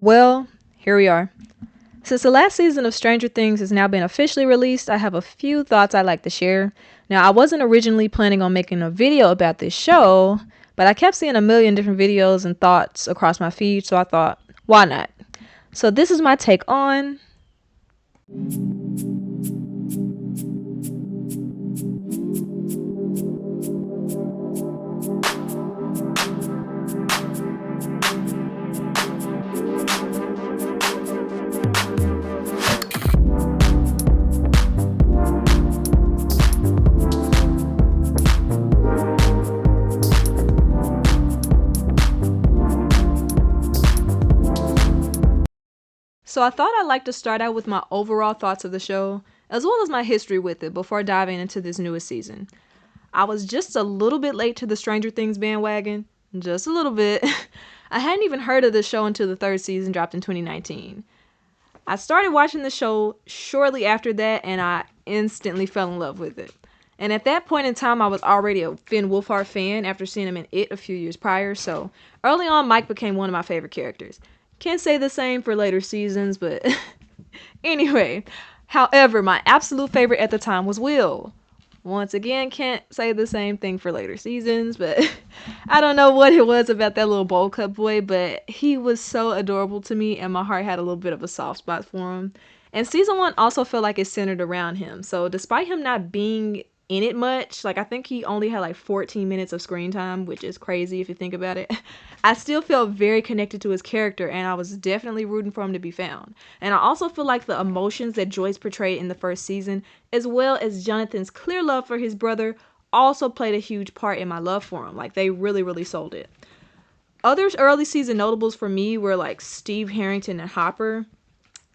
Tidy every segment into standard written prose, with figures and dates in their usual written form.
Well, here we are. Since the last season of Stranger Things has now been officially released, I have a few thoughts I'd like to share. Now, I wasn't originally planning on making a video about this show, but I kept seeing a million different videos and thoughts across my feed, so I thought, why not? So, this is my take on. So, I thought I'd like to start out with my overall thoughts of the show, as well as my history with it before diving into this newest season. I was just a little bit late to the Stranger Things bandwagon. Just a little bit. I hadn't even heard of the show until the third season dropped in 2019. I started watching the show shortly after that, and I instantly fell in love with it. And at that point in time, I was already a Finn Wolfhard fan after seeing him in It a few years prior, so early on, Mike became one of my favorite characters. Can't say the same for later seasons, but anyway. However, my absolute favorite at the time was Will. Once again, can't say the same thing for later seasons, but I don't know what it was about that little bowl cut boy, but he was so adorable to me, and my heart had a little bit of a soft spot for him. And season one also felt like it centered around him. So despite him not being in it much, like I think he only had like 14 minutes of screen time, which is crazy if you think about it. I still felt very connected to his character, and I was definitely rooting for him to be found. And I also feel like the emotions that Joyce portrayed in the first season, as well as Jonathan's clear love for his brother, also played a huge part in my love for him. Like, they really, really sold it. Other early season notables for me were like Steve Harrington and Hopper.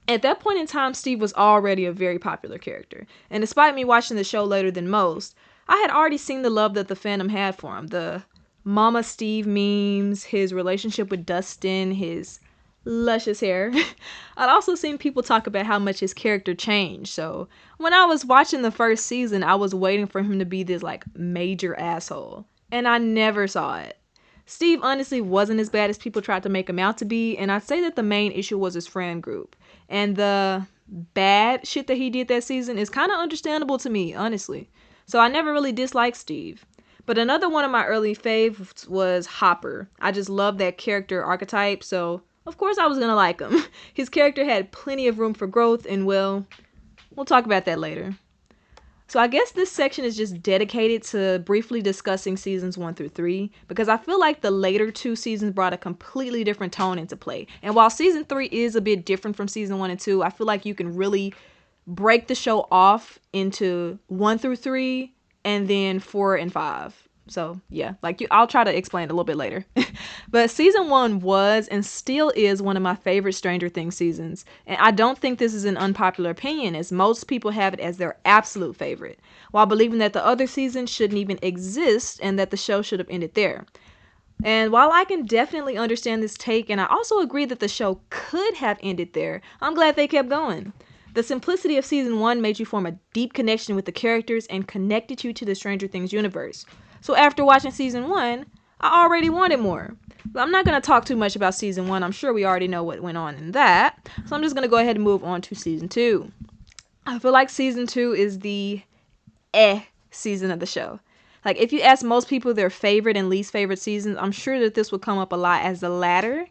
At that point in time, Steve was already a very popular character, and despite me watching the show later than most, I had already seen the love that the fandom had for him. The Mama Steve memes, his relationship with Dustin, his luscious hair. I'd also seen people talk about how much his character changed, so when I was watching the first season, I was waiting for him to be this like major asshole, and I never saw it. Steve honestly wasn't as bad as people tried to make him out to be, and I'd say that the main issue was his friend group. And the bad shit that he did that season is kind of understandable to me, honestly. So I never really disliked Steve. But another one of my early faves was Hopper. I just love that character archetype, so of course I was gonna like him. His character had plenty of room for growth, and well, we'll talk about that later. So I guess this section is just dedicated to briefly discussing seasons 1 through 3, because I feel like the later two seasons brought a completely different tone into play. And while season 3 is a bit different from season 1 and 2, I feel like you can really break the show off into 1 through 3 and then 4 and 5. So yeah, I'll try to explain it a little bit later. But season 1 was and still is one of my favorite Stranger Things seasons, and I don't think this is an unpopular opinion, as most people have it as their absolute favorite, while believing that the other seasons shouldn't even exist and that the show should have ended there. And while I can definitely understand this take, and I also agree that the show could have ended there, I'm glad they kept going. The simplicity of season 1 made you form a deep connection with the characters and connected you to the Stranger Things universe. So after watching season 1, I already wanted more. But I'm not going to talk too much about season 1. I'm sure we already know what went on in that. So I'm just going to go ahead and move on to season 2. I feel like season 2 is the season of the show. Like, if you ask most people their favorite and least favorite seasons, I'm sure that this would come up a lot as the latter.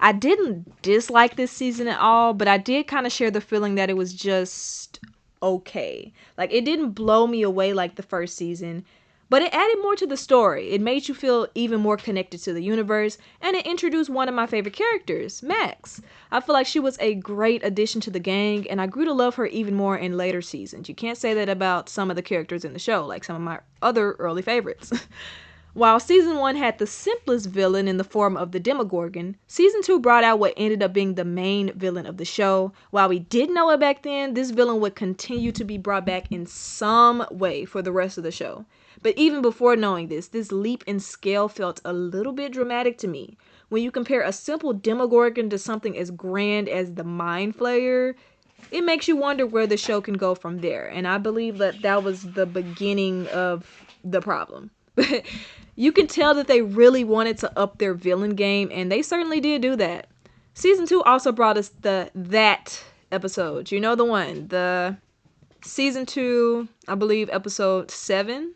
I didn't dislike this season at all, but I did kind of share the feeling that it was just okay. Like, it didn't blow me away like the first season, but it added more to the story. It made you feel even more connected to the universe, and it introduced one of my favorite characters, Max. I feel like she was a great addition to the gang, and I grew to love her even more in later seasons. You can't say that about some of the characters in the show, like some of my other early favorites. While season 1 had the simplest villain in the form of the Demogorgon, season 2 brought out what ended up being the main villain of the show. While we didn't know it back then, this villain would continue to be brought back in some way for the rest of the show. But even before knowing this leap in scale felt a little bit dramatic to me. When you compare a simple Demogorgon to something as grand as the Mind Flayer, it makes you wonder where the show can go from there. And I believe that that was the beginning of the problem. You can tell that they really wanted to up their villain game, and they certainly did do that. Season 2 also brought us that episode. You know the one. The season 2, I believe episode 7,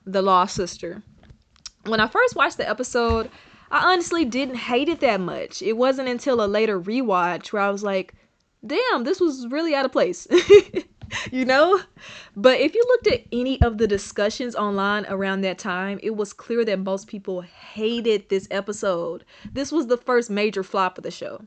The Lost Sister. When I first watched the episode, I honestly didn't hate it that much. It wasn't until a later rewatch where I was like, damn, this was really out of place. you know? But if you looked at any of the discussions online around that time, it was clear that most people hated this episode. This was the first major flop of the show.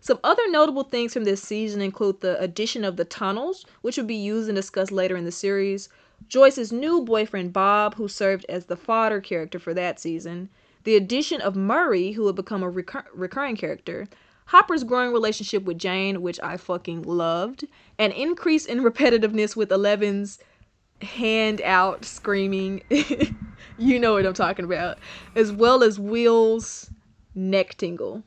Some other notable things from this season include the addition of the tunnels, which will be used and discussed later in the series, Joyce's new boyfriend Bob, who served as the fodder character for that season, the addition of Murray, who would become a recurring character, Hopper's growing relationship with Jane, which I fucking loved, an increase in repetitiveness with Eleven's hand out screaming, you know what I'm talking about, as well as Will's neck tingle,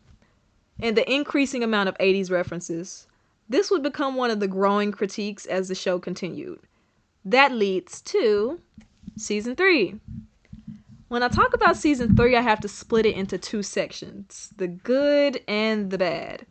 and the increasing amount of 80s references. This would become one of the growing critiques as the show continued. That leads to season 3. When I talk about season 3, I have to split it into 2 sections, the good and the bad.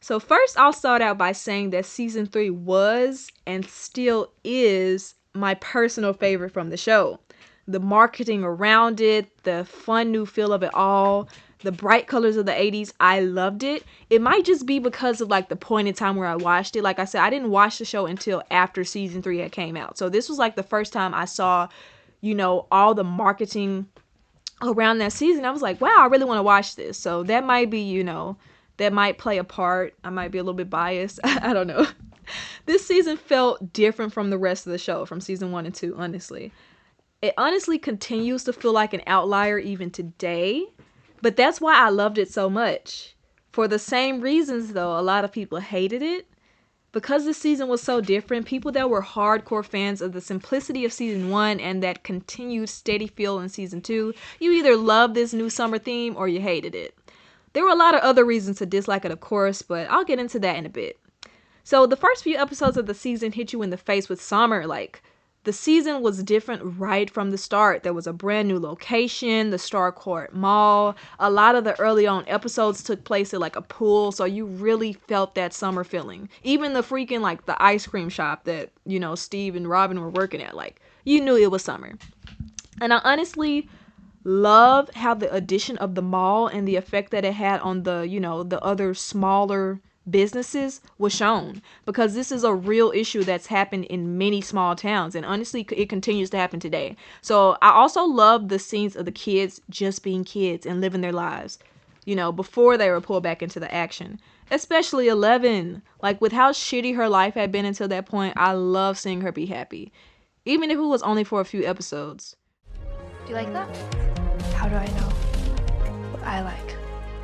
So first, I'll start out by saying that season 3 was and still is my personal favorite from the show. The marketing around it, the fun new feel of it all, the bright colors of the 80s, I loved it. It might just be because of like the point in time where I watched it. Like I said, I didn't watch the show until after season 3 had came out. So this was like the first time I saw, you know, all the marketing around that season. I was like, wow, I really want to watch this. So that might be, you know, that might play a part. I might be a little bit biased. I don't know. This season felt different from the rest of the show, from season 1 and 2, honestly. It honestly continues to feel like an outlier even today, but that's why I loved it so much. For the same reasons, though, a lot of people hated it. Because this season was so different, people that were hardcore fans of the simplicity of season 1 and that continued steady feel in season 2, you either loved this new summer theme or you hated it. There were a lot of other reasons to dislike it, of course, but I'll get into that in a bit. So the first few episodes of the season hit you in the face with summer. Like, the season was different right from the start. There was a brand new location, the Starcourt Mall. A lot of the early on episodes took place at like a pool, so you really felt that summer feeling. Even the freaking like the ice cream shop that, you know, Steve and Robin were working at, like, you knew it was summer. And I honestly love how the addition of the mall and the effect that it had on the, you know, the other smaller businesses was shown, because this is a real issue that's happened in many small towns, and honestly it continues to happen today. So I also love the scenes of the kids just being kids and living their lives, you know, before they were pulled back into the action, especially Eleven. Like, with how shitty her life had been until that point, I love seeing her be happy, even if it was only for a few episodes. Do you like that? How do I know what I like?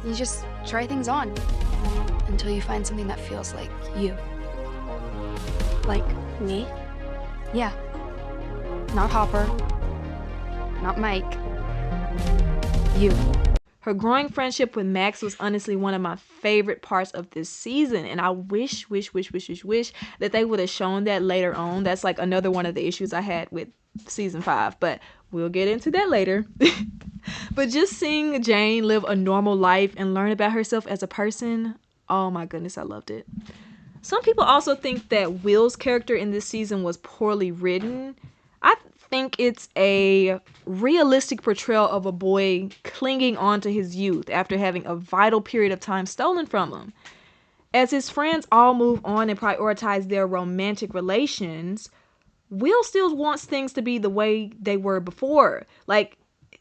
You just try things on until you find something that feels like you. Like me? Yeah. Not Hopper. Not Mike. You. Her growing friendship with Max was honestly one of my favorite parts of this season, and I wish that they would have shown that later on. That's like another one of the issues I had with season 5, but we'll get into that later. But just seeing Jane live a normal life and learn about herself as a person, oh my goodness, I loved it. Some people also think that Will's character in this season was poorly written. I think it's a realistic portrayal of a boy clinging on to his youth after having a vital period of time stolen from him. As his friends all move on and prioritize their romantic relations, Will still wants things to be the way they were before. Like,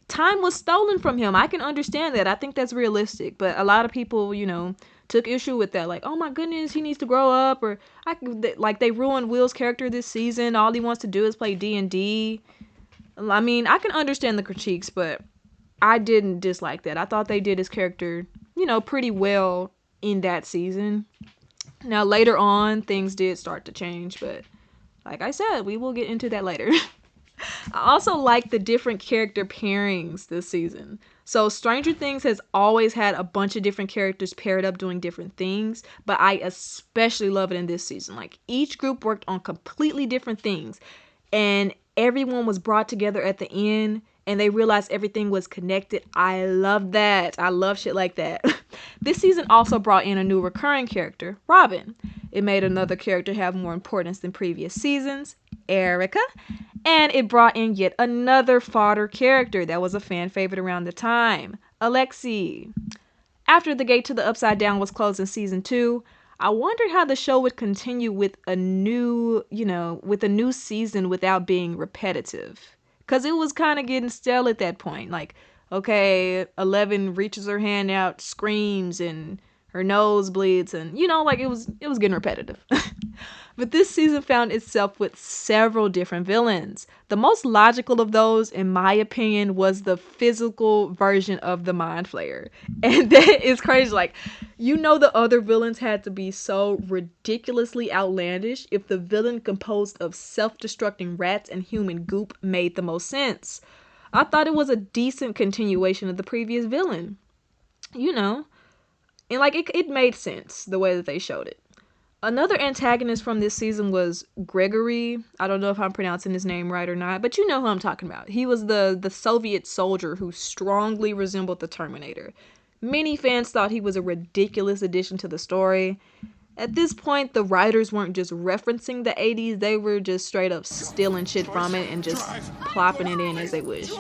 time was stolen from him. I can understand that. I think that's realistic. But a lot of people, you know, took issue with that. Like, oh my goodness, he needs to grow up. Or, like, they ruined Will's character this season. All he wants to do is play D&D. I mean, I can understand the critiques, but I didn't dislike that. I thought they did his character, you know, pretty well in that season. Now, later on, things did start to change, but like I said, we will get into that later. I also like the different character pairings this season. So Stranger Things has always had a bunch of different characters paired up doing different things, but I especially love it in this season. Like, each group worked on completely different things, and everyone was brought together at the end, and they realized everything was connected. I love that. I love shit like that. This season also brought in a new recurring character, Robin. It made another character have more importance than previous seasons, Erica. And it brought in yet another fodder character that was a fan favorite around the time, Alexei. After the gate to the Upside Down was closed in season 2, I wondered how the show would continue with a new season without being repetitive. Cause it was kind of getting stale at that point. Like, okay, 11 reaches her hand out, screams, and her nose bleeds, and like it was getting repetitive. But this season found itself with several different villains. The most logical of those, in my opinion, was the physical version of the Mind Flayer. And that is crazy. Like, the other villains had to be so ridiculously outlandish if the villain composed of self-destructing rats and human goop made the most sense. I thought it was a decent continuation of the previous villain. And like it made sense the way that they showed it. Another antagonist from this season was Gregory. I don't know if I'm pronouncing his name right or not, but you know who I'm talking about. He was the Soviet soldier who strongly resembled the Terminator. Many fans thought he was a ridiculous addition to the story. At this point, the writers weren't just referencing the 80s, they were just straight up stealing shit from it and just plopping it in as they wished.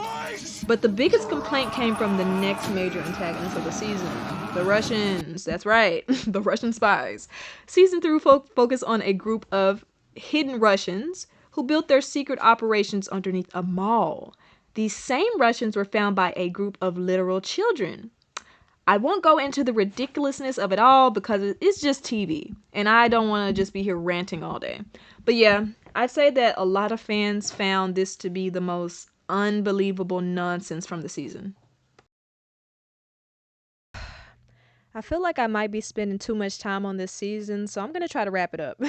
But the biggest complaint came from the next major antagonist of the season, the Russians. That's right, the Russian spies. Season 3 focused on a group of hidden Russians who built their secret operations underneath a mall. These same Russians were found by a group of literal children. I won't go into the ridiculousness of it all because it's just TV, and I don't want to just be here ranting all day. But yeah, I'd say that a lot of fans found this to be the most unbelievable nonsense from the season. I feel like I might be spending too much time on this season, so I'm going to try to wrap it up.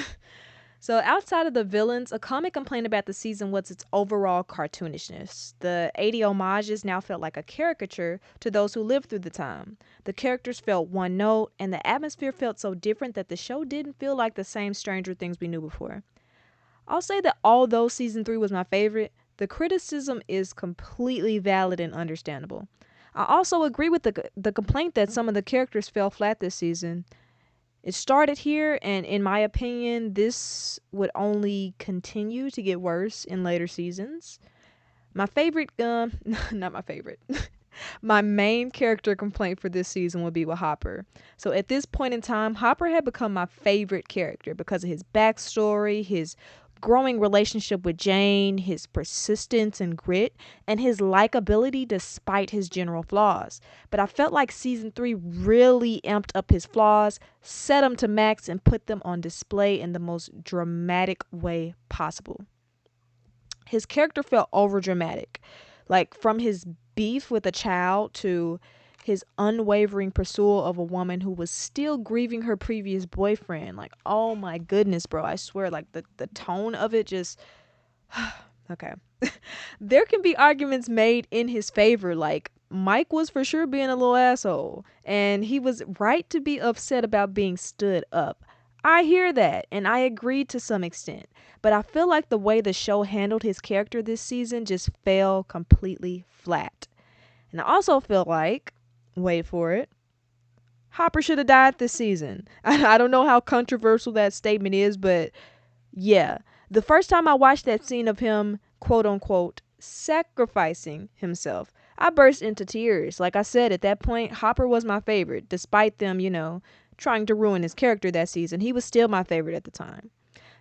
So outside of the villains, a common complaint about the season was its overall cartoonishness. The 80 homages now felt like a caricature to those who lived through the time. The characters felt one note, and the atmosphere felt so different that the show didn't feel like the same Stranger Things we knew before. I'll say that although season 3 was my favorite, the criticism is completely valid and understandable. I also agree with the complaint that some of the characters fell flat this season. It started here, and in my opinion, this would only continue to get worse in later seasons. My favorite, not my favorite. My main character complaint for this season would be with Hopper. So at this point in time, Hopper had become my favorite character because of his backstory, his growing relationship with Jane, his persistence and grit, and his likability despite his general flaws. But I felt like season 3 really amped up his flaws, set them to max, and put them on display in the most dramatic way possible. His character felt overdramatic, like from his beef with a child to his unwavering pursuit of a woman who was still grieving her previous boyfriend. Like, oh my goodness, bro. I swear, like, the tone of it just... Okay. There can be arguments made in his favor, like, Mike was for sure being a little asshole, and he was right to be upset about being stood up. I hear that, and I agree to some extent, but I feel like the way the show handled his character this season just fell completely flat. And I also feel like, wait for it, Hopper should have died this season. I don't know how controversial that statement is, but yeah. The first time I watched that scene of him, quote unquote, sacrificing himself, I burst into tears. Like I said, at that point, Hopper was my favorite. Despite them, trying to ruin his character that season, he was still my favorite at the time.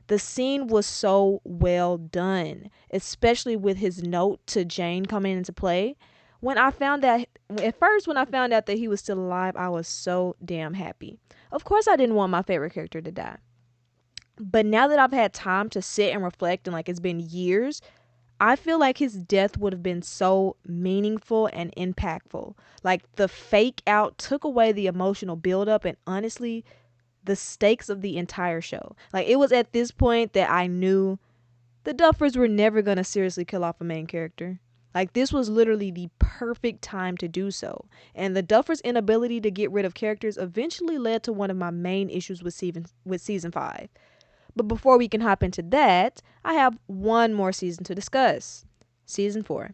The scene was so well done, especially with his note to Jane coming into play. When I found out that he was still alive, I was so damn happy. Of course, I didn't want my favorite character to die. But now that I've had time to sit and reflect, and like it's been years, I feel like his death would have been so meaningful and impactful. Like, the fake out took away the emotional buildup and honestly, the stakes of the entire show. Like, it was at this point that I knew the Duffers were never going to seriously kill off a main character. Like, this was literally the perfect time to do so. And the Duffers' inability to get rid of characters eventually led to one of my main issues with season 5. But before we can hop into that, I have one more season to discuss. Season 4.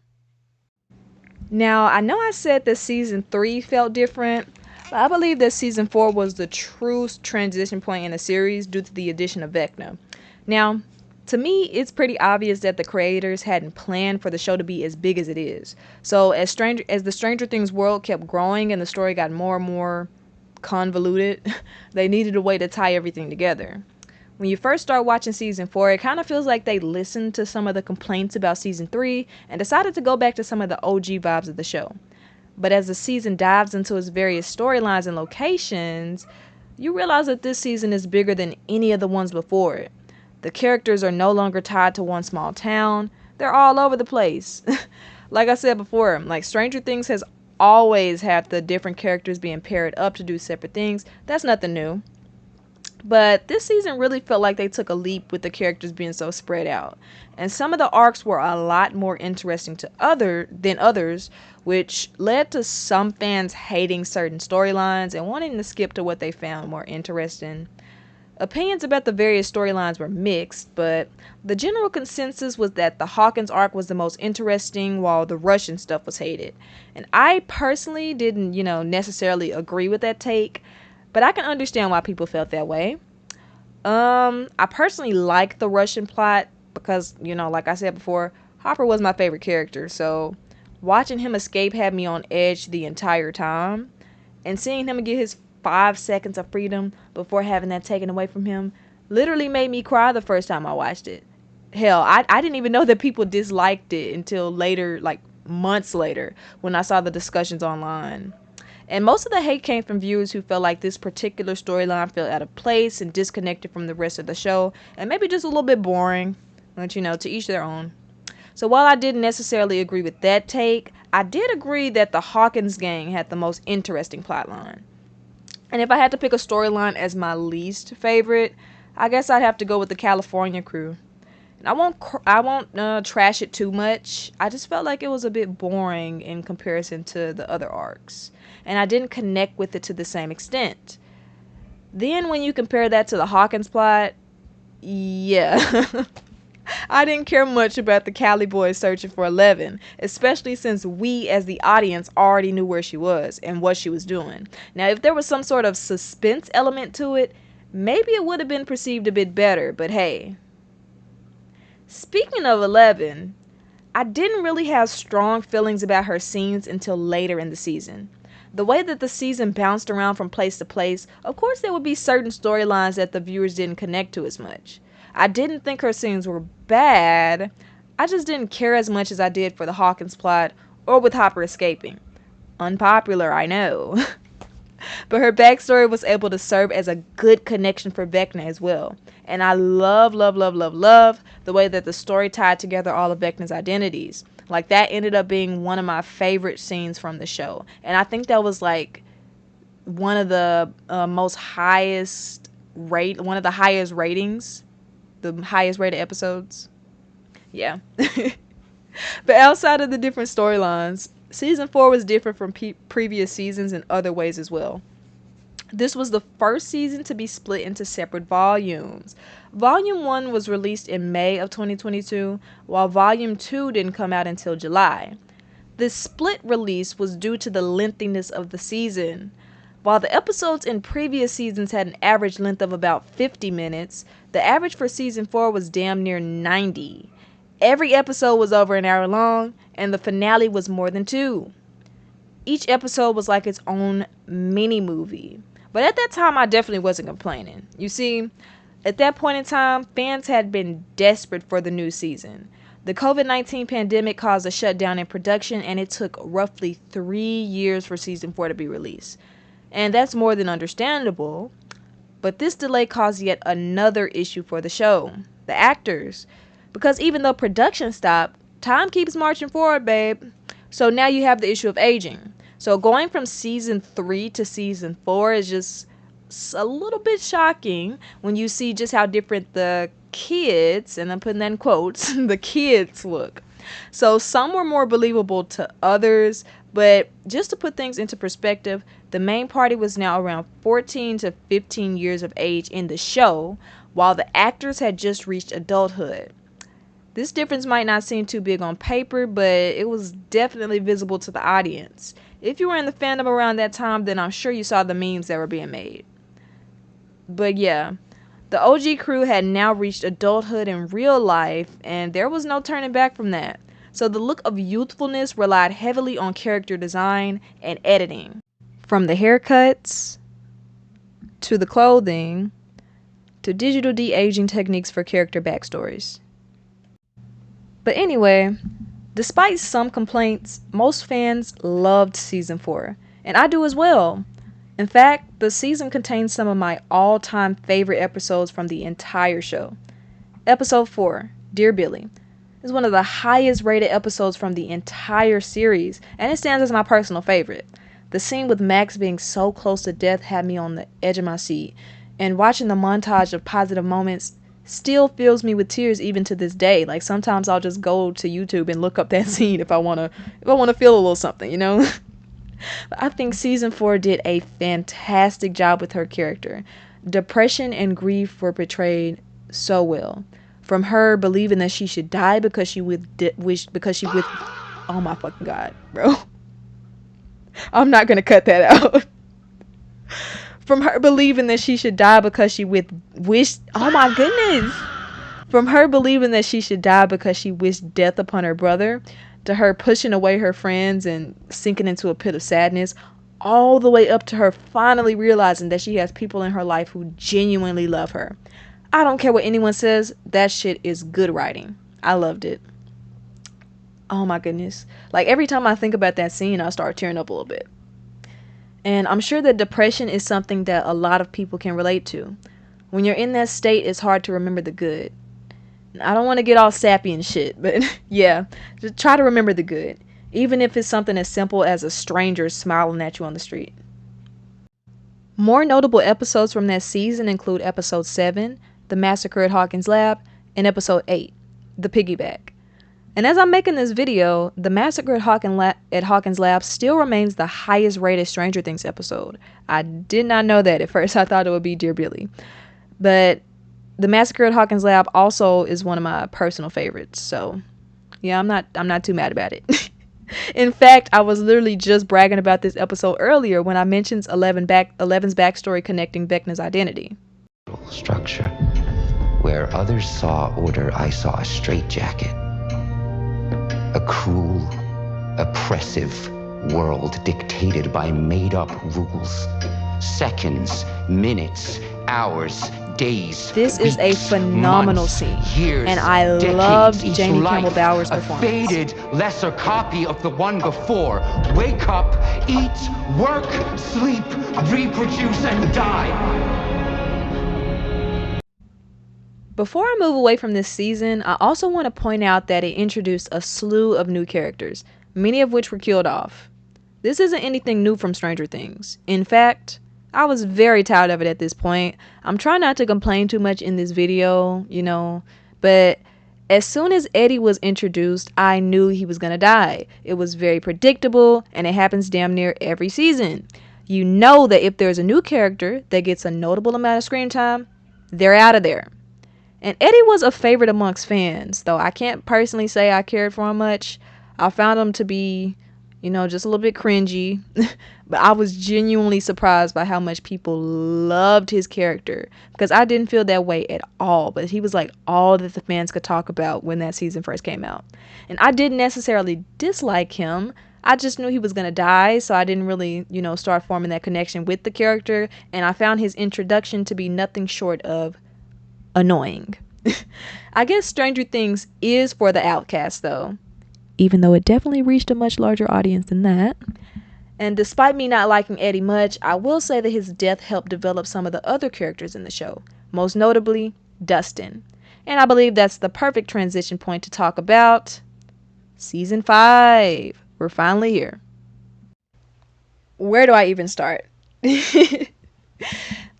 Now, I know I said that season 3 felt different, but I believe that season 4 was the true transition point in the series due to the addition of Vecna. Now, to me, it's pretty obvious that the creators hadn't planned for the show to be as big as it is. So, as the Stranger Things world kept growing and the story got more and more convoluted, they needed a way to tie everything together. When you first start watching season 4, it kind of feels like they listened to some of the complaints about season 3 and decided to go back to some of the OG vibes of the show. But as the season dives into its various storylines and locations, you realize that this season is bigger than any of the ones before it. The characters are no longer tied to one small town, they're all over the place. Like I said before, like Stranger Things has always had the different characters being paired up to do separate things. That's nothing new. But this season really felt like they took a leap with the characters being so spread out. And some of the arcs were a lot more interesting than others, which led to some fans hating certain storylines and wanting to skip to what they found more interesting. Opinions about the various storylines were mixed, but the general consensus was that the Hawkins arc was the most interesting while the Russian stuff was hated. And I personally didn't, necessarily agree with that take, but I can understand why people felt that way. I personally like the Russian plot because, like I said before, Hopper was my favorite character, so watching him escape had me on edge the entire time. And seeing him get his 5 seconds of freedom before having that taken away from him literally made me cry the first time I watched it. Hell, I didn't even know that people disliked it until later, like months later, when I saw the discussions online. And most of the hate came from viewers who felt like this particular storyline felt out of place and disconnected from the rest of the show, and maybe just a little bit boring. But to each their own. So while I didn't necessarily agree with that take, I did agree that the Hawkins gang had the most interesting plotline. And if I had to pick a storyline as my least favorite, I guess I'd have to go with the California crew. And I won't trash it too much. I just felt like it was a bit boring in comparison to the other arcs, and I didn't connect with it to the same extent. Then when you compare that to the Hawkins plot, yeah. I didn't care much about the Cali boys searching for 11, especially since we as the audience already knew where she was and what she was doing. Now, if there was some sort of suspense element to it, maybe it would have been perceived a bit better, but hey. Speaking of 11, I didn't really have strong feelings about her scenes until later in the season. The way that the season bounced around from place to place, of course there would be certain storylines that the viewers didn't connect to as much. I didn't think her scenes were bad, I just didn't care as much as I did for the Hawkins plot or with Hopper escaping. Unpopular, I know. But her backstory was able to serve as a good connection for Vecna as well. And I love the way that the story tied together all of Vecna's identities. Like, that ended up being one of my favorite scenes from the show. And I think that was like one of the highest ratings, the highest rated episodes. Yeah. But outside of the different storylines, season 4 was different from previous seasons in other ways as well. This was the first season to be split into separate volumes. Volume 1 was released in May of 2022, while Volume 2 didn't come out until July. This split release was due to the lengthiness of the season. While the episodes in previous seasons had an average length of about 50 minutes, the average for season 4 was damn near 90. Every episode was over an hour long, and the finale was more than 2. Each episode was like its own mini-movie. But at that time, I definitely wasn't complaining. You see, at that point in time, fans had been desperate for the new season. The COVID-19 pandemic caused a shutdown in production, and it took roughly 3 years for season 4 to be released. And that's more than understandable. But this delay caused yet another issue for the show: the actors. Because even though production stopped, time keeps marching forward, babe. So now you have the issue of aging. So going from season 3 to season 4 is just a little bit shocking when you see just how different the kids, and I'm putting that in quotes, the kids look. So some were more believable to others, but just to put things into perspective, the main party was now around 14 to 15 years of age in the show, while the actors had just reached adulthood. This difference might not seem too big on paper, but it was definitely visible to the audience. If you were in the fandom around that time, then I'm sure you saw the memes that were being made. But yeah, the OG crew had now reached adulthood in real life, and there was no turning back from that. So the look of youthfulness relied heavily on character design and editing. From the haircuts, to the clothing, to digital de-aging techniques for character backstories. But anyway, despite some complaints, most fans loved Season 4, and I do as well. In fact, the season contains some of my all-time favorite episodes from the entire show. Episode 4, Dear Billy, is one of the highest rated episodes from the entire series, and it stands as my personal favorite. The scene with Max being so close to death had me on the edge of my seat, and watching the montage of positive moments still fills me with tears even to this day. Like, sometimes I'll just go to YouTube and look up that scene if I want to feel a little something, you know? But I think Season 4 did a fantastic job with her character. Depression and grief were portrayed so well. From her believing that she should die because she oh my fucking god, bro. I'm not gonna cut that out. From her believing that she should die because she wished death upon her brother, to her pushing away her friends and sinking into a pit of sadness, all the way up to her finally realizing that she has people in her life who genuinely love her. I don't care what anyone says, that shit is good writing. I loved it. Oh my goodness. Like, every time I think about that scene, I start tearing up a little bit. And I'm sure that depression is something that a lot of people can relate to. When you're in that state, it's hard to remember the good. I don't want to get all sappy and shit, but yeah, just try to remember the good, even if it's something as simple as a stranger smiling at you on the street. More notable episodes from that season include Episode 7, The Massacre at Hawkins Lab, and Episode 8, The Piggyback. And as I'm making this video, The Massacre at Hawkins Lab still remains the highest rated Stranger Things episode. I did not know that at first. I thought it would be Dear Billy. But The Massacre at Hawkins Lab also is one of my personal favorites. So yeah, I'm not too mad about it. In fact, I was literally just bragging about this episode earlier when I mentioned Eleven's backstory connecting Vecna's identity. Structure. Where others saw order, I saw a straitjacket. A cruel, oppressive world dictated by made-up rules. Seconds, minutes, hours, days. This is a weeks, phenomenal months, scene, years, and I decades, loved each Jamie life, Campbell Bower's a performance. faded, lesser copy of the one before. Wake up, eat, work, sleep, reproduce, and die. Before I move away from this season, I also want to point out that it introduced a slew of new characters, many of which were killed off. This isn't anything new from Stranger Things. In fact, I was very tired of it at this point. I'm trying not to complain too much in this video, but as soon as Eddie was introduced, I knew he was gonna die. It was very predictable, and it happens damn near every season. You know that if there's a new character that gets a notable amount of screen time, they're out of there. And Eddie was a favorite amongst fans, though I can't personally say I cared for him much. I found him to be, just a little bit cringy. But I was genuinely surprised by how much people loved his character, because I didn't feel that way at all. But he was like all that the fans could talk about when that season first came out. And I didn't necessarily dislike him. I just knew he was going to die, so I didn't really, start forming that connection with the character. And I found his introduction to be nothing short of annoying. I guess Stranger Things is for the outcast, though, even though it definitely reached a much larger audience than that. And despite me not liking Eddie much, I will say that his death helped develop some of the other characters in the show, most notably Dustin. And I believe that's the perfect transition point to talk about Season 5. We're finally here. Where do I even start?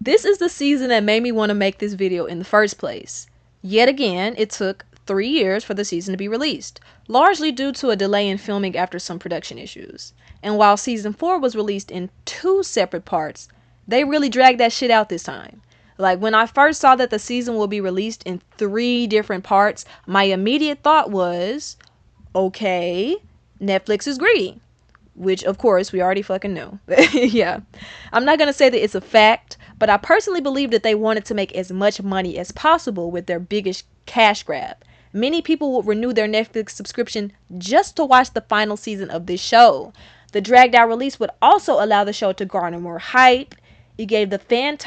This is the season that made me want to make this video in the first place. Yet again, it took 3 years for the season to be released, largely due to a delay in filming after some production issues. And while Season 4 was released in 2 separate parts, they really dragged that shit out this time. Like, when I first saw that the season will be released in 3 different parts, my immediate thought was, okay, Netflix is greedy. Which, of course, we already fucking knew. Yeah. I'm not going to say that it's a fact, but I personally believe that they wanted to make as much money as possible with their biggest cash grab. Many people would renew their Netflix subscription just to watch the final season of this show. The dragged out release would also allow the show to garner more hype. It gave the fans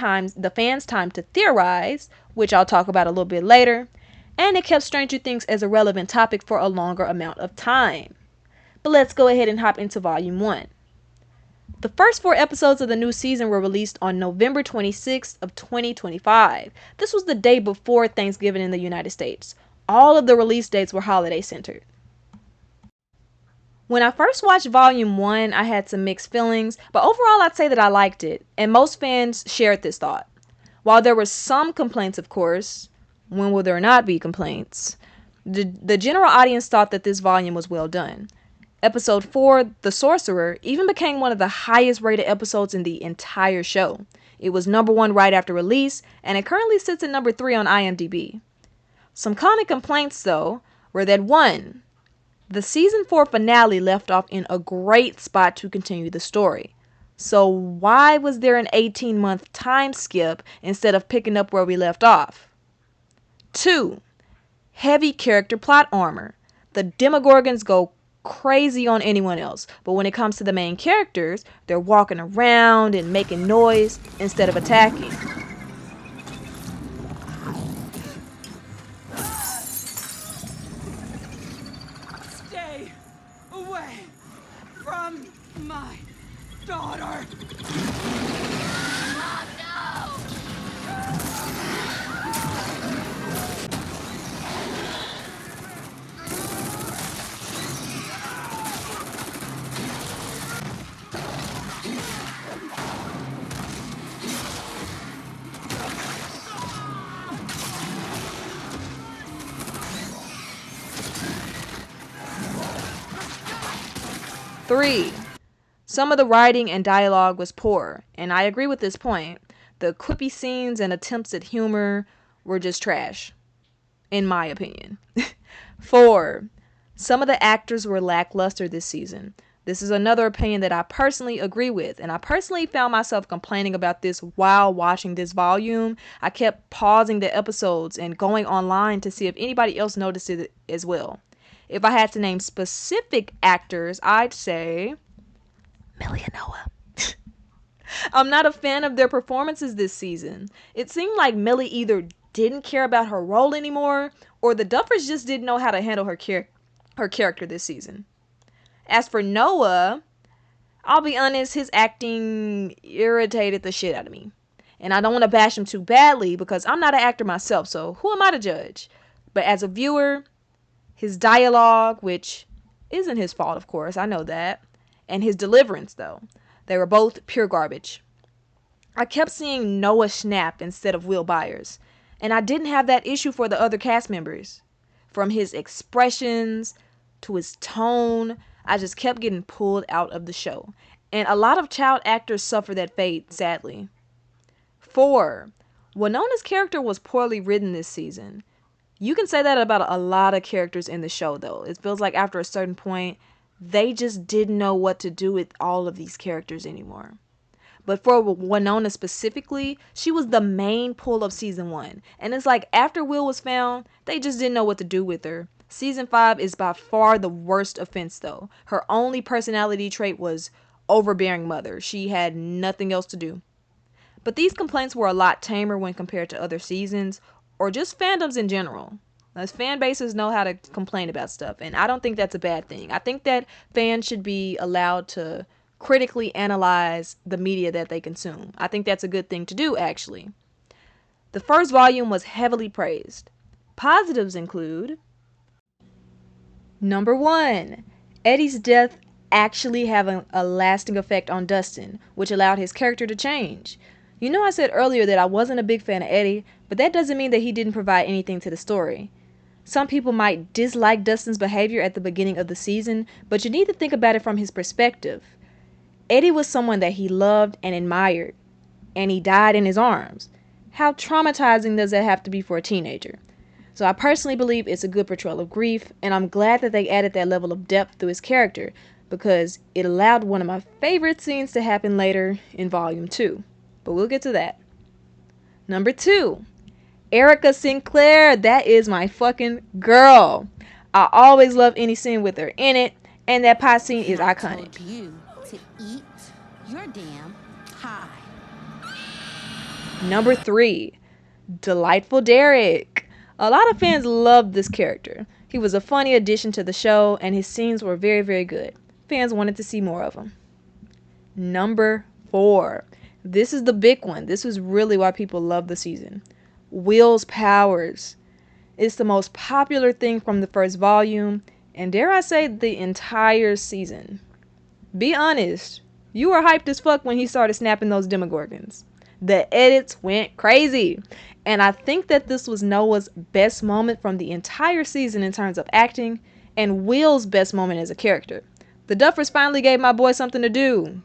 time to theorize, which I'll talk about a little bit later. And it kept Stranger Things as a relevant topic for a longer amount of time. But let's go ahead and hop into Volume 1. The first 4 episodes of the new season were released on November 26th of 2025. This was the day before Thanksgiving in the United States. All of the release dates were holiday centered. When I first watched Volume 1, I had some mixed feelings, but overall I'd say that I liked it, and most fans shared this thought. While there were some complaints, of course, when will there not be complaints? The general audience thought that this volume was well done. Episode 4, The Sorcerer, even became one of the highest rated episodes in the entire show. It was number 1 right after release, and it currently sits at number 3 on IMDb. Some common complaints, though, were that 1, the season 4 finale left off in a great spot to continue the story. So why was there an 18-month time skip instead of picking up where we left off? 2, heavy character plot armor. The Demogorgons go crazy on anyone else, but when it comes to the main characters, they're walking around and making noise instead of attacking. Stay away from my daughter. Three, some of the writing and dialogue was poor, and I agree with this point. The quippy scenes and attempts at humor were just trash, in my opinion. 4, some of the actors were lackluster this season. This is another opinion that I personally agree with, and I personally found myself complaining about this while watching this volume. I kept pausing the episodes and going online to see if anybody else noticed it as well. If I had to name specific actors, I'd say Millie and Noah. I'm not a fan of their performances this season. It seemed like Millie either didn't care about her role anymore, or the Duffers just didn't know how to handle her character this season. As for Noah, I'll be honest, his acting irritated the shit out of me. And I don't want to bash him too badly because I'm not an actor myself, so who am I to judge? But as a viewer, his dialogue, which isn't his fault, of course, I know that, and his deliverance, though, they were both pure garbage. I kept seeing Noah Schnapp instead of Will Byers, and I didn't have that issue for the other cast members. From his expressions to his tone, I just kept getting pulled out of the show. And a lot of child actors suffer that fate, sadly. 4, Winona's character was poorly written this season. You can say that about a lot of characters in the show, though. It feels like after a certain point, they just didn't know what to do with all of these characters anymore. But for Winona specifically, she was the main pull of season 1. And it's like after Will was found, they just didn't know what to do with her. Season 5 is by far the worst offense, though. Her only personality trait was overbearing mother. She had nothing else to do. But these complaints were a lot tamer when compared to other seasons, or just fandoms in general. As fan bases know how to complain about stuff, and I don't think that's a bad thing. I think that fans should be allowed to critically analyze the media that they consume. I think that's a good thing to do, actually. The first volume was heavily praised. Positives include: Number 1, Eddie's death actually having a lasting effect on Dustin, which allowed his character to change. You know, I said earlier that I wasn't a big fan of Eddie, but that doesn't mean that he didn't provide anything to the story. Some people might dislike Dustin's behavior at the beginning of the season, but you need to think about it from his perspective. Eddie was someone that he loved and admired, and he died in his arms. How traumatizing does that have to be for a teenager? So I personally believe it's a good portrayal of grief, and I'm glad that they added that level of depth through his character, because it allowed one of my favorite scenes to happen later in Volume 2. But we'll get to that. Number 2, Erica Sinclair. That is my fucking girl. I always love any scene with her in it, and that pie scene is iconic. Told you to eat your damn pie. Number 3, Delightful Derek. A lot of fans loved this character. He was a funny addition to the show, and his scenes were very, very good. Fans wanted to see more of him. Number 4. This is the big one. This was really why people love the season. Will's powers. It's the most popular thing from the first volume, and dare I say, the entire season. Be honest, you were hyped as fuck when he started snapping those Demogorgons. The edits went crazy, and I think that this was Noah's best moment from the entire season in terms of acting, and Will's best moment as a character. The Duffers finally gave my boy something to do.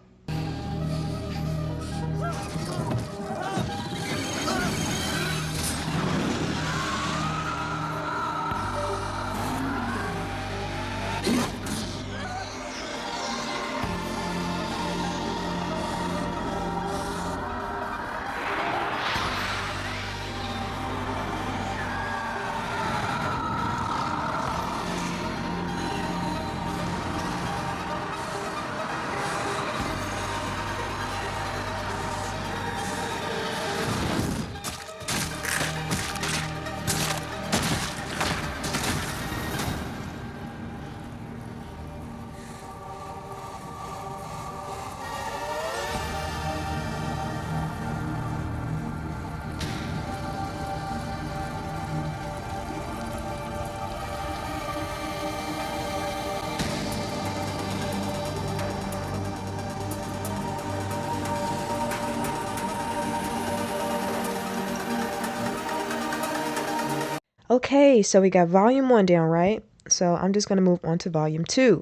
Okay, so we got volume 1 down, right? So I'm just going to move on to volume 2.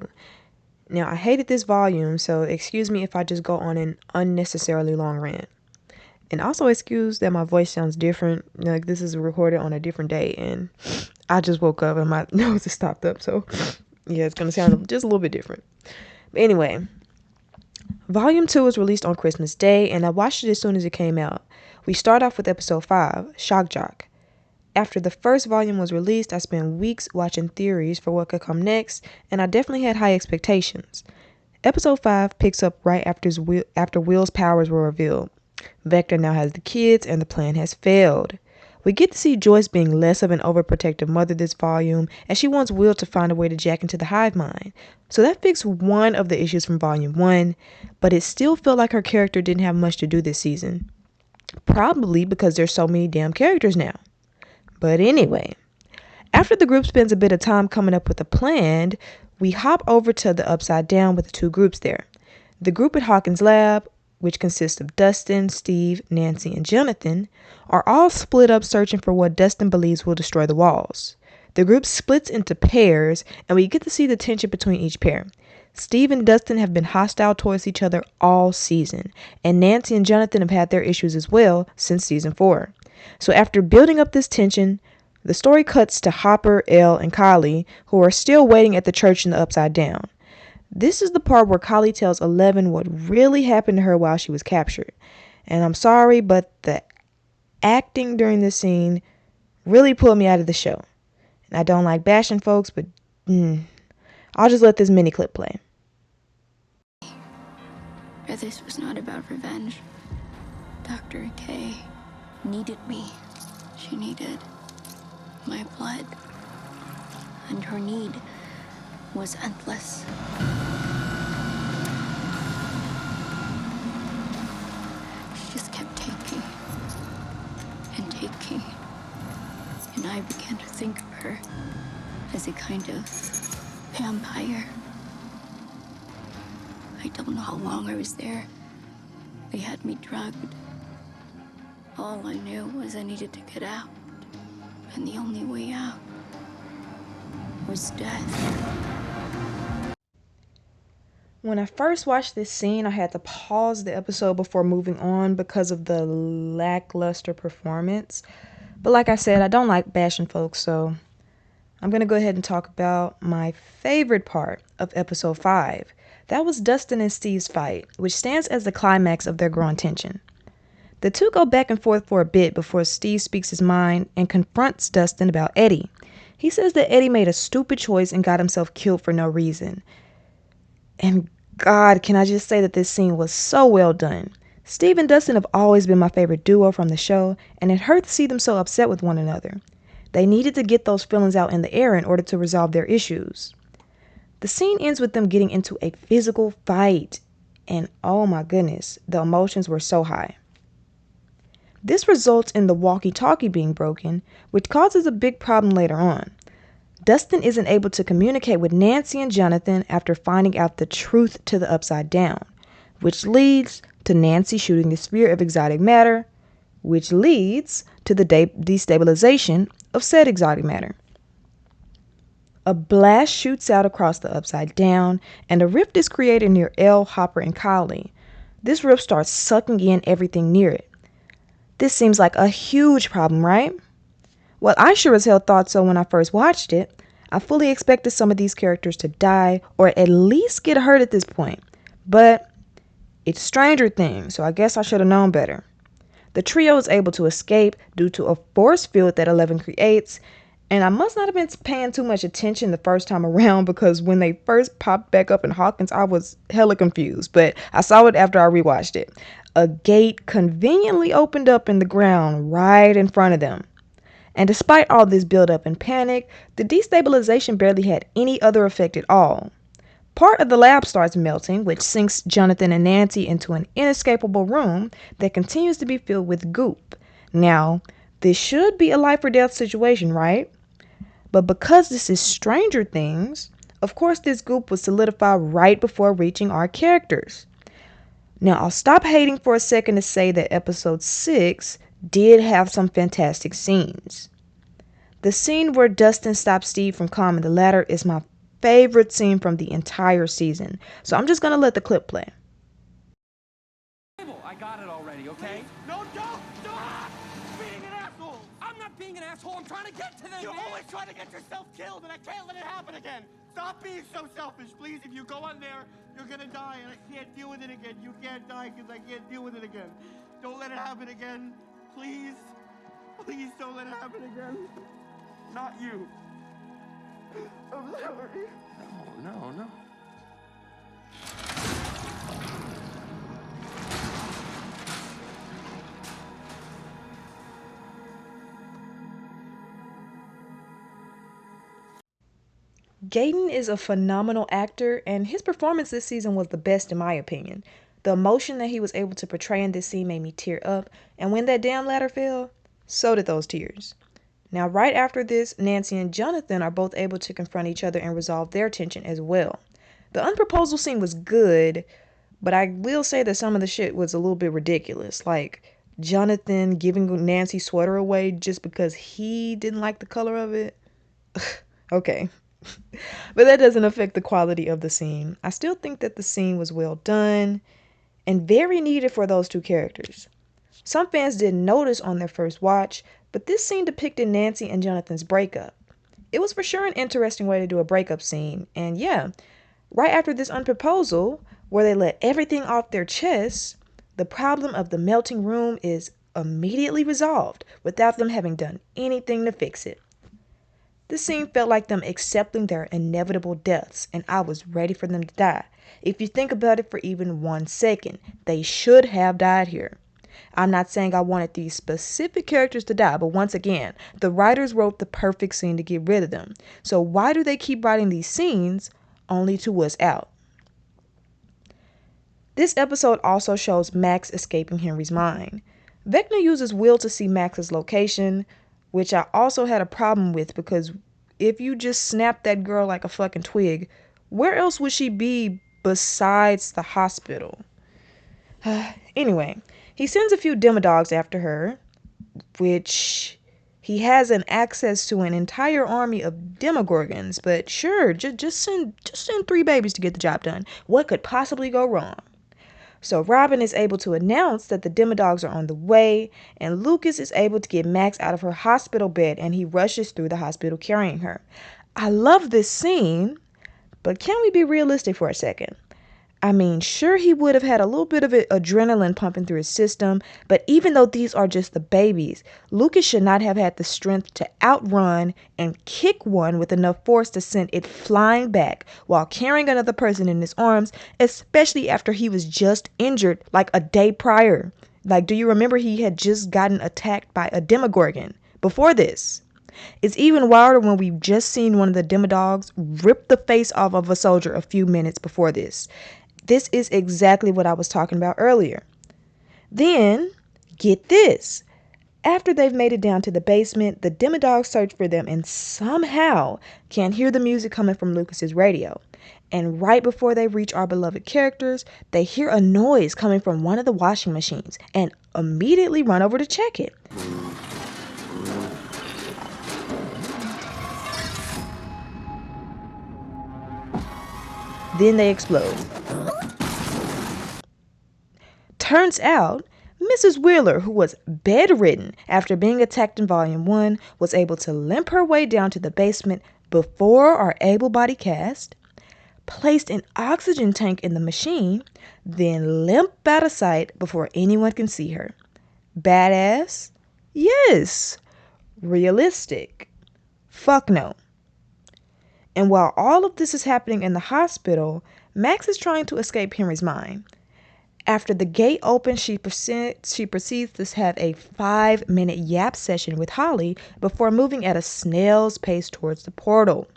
Now, I hated this volume, so excuse me if I just go on an unnecessarily long rant. And also excuse that my voice sounds different. Like, this is recorded on a different day, and I just woke up and my nose is stopped up. So, yeah, it's going to sound just a little bit different. But anyway, volume 2 was released on Christmas Day, and I watched it as soon as it came out. We start off with episode 5, Shock Jock. After the first volume was released, I spent weeks watching theories for what could come next, and I definitely had high expectations. Episode 5 picks up right after Will's powers were revealed. Vector now has the kids, and the plan has failed. We get to see Joyce being less of an overprotective mother this volume, as she wants Will to find a way to jack into the hive mind. So that fixed one of the issues from volume 1, but it still felt like her character didn't have much to do this season. Probably because there's so many damn characters now. But anyway, after the group spends a bit of time coming up with a plan, we hop over to the Upside Down with the two groups there. The group at Hawkins' lab, which consists of Dustin, Steve, Nancy, and Jonathan, are all split up searching for what Dustin believes will destroy the walls. The group splits into pairs, and we get to see the tension between each pair. Steve and Dustin have been hostile towards each other all season, and Nancy and Jonathan have had their issues as well since season 4. So after building up this tension, the story cuts to Hopper, Elle, and Kylie, who are still waiting at the church in the Upside Down. This is the part where Kylie tells Eleven what really happened to her while she was captured. And I'm sorry, but the acting during this scene really pulled me out of the show. And I don't like bashing folks, but I'll just let this mini clip play. Or this was not about revenge. Dr. K needed me. She needed my blood. And her need was endless. She just kept taking and taking. And I began to think of her as a kind of vampire. I don't know how long I was there. They had me drugged. All I knew was I needed to get out. And the only way out was death. When I first watched this scene, I had to pause the episode before moving on because of the lackluster performance. But like I said, I don't like bashing folks, so I'm going to go ahead and talk about my favorite part of episode 5. That was Dustin and Steve's fight, which stands as the climax of their growing tension. The two go back and forth for a bit before Steve speaks his mind and confronts Dustin about Eddie. He says that Eddie made a stupid choice and got himself killed for no reason. And God, can I just say that this scene was so well done. Steve and Dustin have always been my favorite duo from the show, and it hurt to see them so upset with one another. They needed to get those feelings out in the air in order to resolve their issues. The scene ends with them getting into a physical fight, and oh my goodness, the emotions were so high. This results in the walkie-talkie being broken, which causes a big problem later on. Dustin isn't able to communicate with Nancy and Jonathan after finding out the truth to the Upside Down, which leads to Nancy shooting the sphere of exotic matter, which leads to the destabilization of said exotic matter. A blast shoots out across the Upside Down, and a rift is created near Elle, Hopper, and Kylie. This rift starts sucking in everything near it. This seems like a huge problem, right? Well, I sure as hell thought so when I first watched it. I fully expected some of these characters to die or at least get hurt at this point. But it's Stranger Things, so I guess I should have known better. The trio is able to escape due to a force field that Eleven creates, and I must not have been paying too much attention the first time around because when they first popped back up in Hawkins, I was hella confused, but I saw it after I rewatched it. A gate conveniently opened up in the ground right in front of them. And despite all this buildup and panic, the destabilization barely had any other effect at all. Part of the lab starts melting, which sinks Jonathan and Nancy into an inescapable room that continues to be filled with goop. Now, this should be a life or death situation, right? But because this is Stranger Things, of course this goop was solidified right before reaching our characters. Now, I'll stop hating for a second to say that episode 6 did have some fantastic scenes. The scene where Dustin stops Steve from climbing the ladder is my favorite scene from the entire season. So I'm just going to let the clip play. I got it already, okay? No, don't! Stop! Being an asshole! I'm not being an asshole, I'm trying to get to them! You're always trying to get yourself killed, and I can't let it happen again! Stop being so selfish, please. If you go on there, you're gonna die, and I can't deal with it again. You can't die because I can't deal with it again. Don't let it happen again. Please. Please don't let it happen again. Not you. I'm sorry. No. Gaten is a phenomenal actor, and his performance this season was the best in my opinion. The emotion that he was able to portray in this scene made me tear up, and when that damn ladder fell, so did those tears. Now, right after this, Nancy and Jonathan are both able to confront each other and resolve their tension as well. The unproposal scene was good, but I will say that some of the shit was a little bit ridiculous. Like, Jonathan giving Nancy's sweater away just because he didn't like the color of it. Okay. But that doesn't affect the quality of the scene. I still think that the scene was well done and very needed for those two characters. Some fans didn't notice on their first watch, but this scene depicted Nancy and Jonathan's breakup. It was for sure an interesting way to do a breakup scene, and yeah, right after this unproposal, where they let everything off their chests, the problem of the melting room is immediately resolved without them having done anything to fix it. This scene felt like them accepting their inevitable deaths, and I was ready for them to die. If you think about it for even 1 second, they should have died here. I'm not saying I wanted these specific characters to die, but once again, the writers wrote the perfect scene to get rid of them. So why do they keep writing these scenes only to wuss out? This episode also shows Max escaping Henry's mind. Vecna uses Will to see Max's location, which I also had a problem with because if you just snap that girl like a fucking twig, where else would she be besides the hospital? Anyway, he sends a few demodogs after her, which He has an access to an entire army of Demogorgons, but sure, just send 3 babies to get the job done. What could possibly go wrong? So Robin is able to announce that the Demodogs are on the way, and Lucas is able to get Max out of her hospital bed, and he rushes through the hospital carrying her. I love this scene, but can we be realistic for a second? I mean, sure, he would have had a little bit of adrenaline pumping through his system, but even though these are just the babies, Lucas should not have had the strength to outrun and kick one with enough force to send it flying back while carrying another person in his arms, especially after he was just injured like a day prior. Like, do you remember he had just gotten attacked by a Demogorgon before this? It's even wilder when we've just seen one of the Demodogs rip the face off of a soldier a few minutes before this. This is exactly what I was talking about earlier. Then, get this. After they've made it down to the basement, the Demodogs search for them and somehow can hear the music coming from Lucas's radio. And right before they reach our beloved characters, they hear a noise coming from one of the washing machines and immediately run over to check it. Then they explode. Turns out, Mrs. Wheeler, who was bedridden after being attacked in Volume 1, was able to limp her way down to the basement before our able-bodied cast, placed an oxygen tank in the machine, then limp out of sight before anyone can see her. Badass? Yes. Realistic? Fuck no. And while all of this is happening in the hospital, Max is trying to escape Henry's mind. After the gate opens, she proceeds to have a 5-minute yap session with Holly before moving at a snail's pace towards the portal.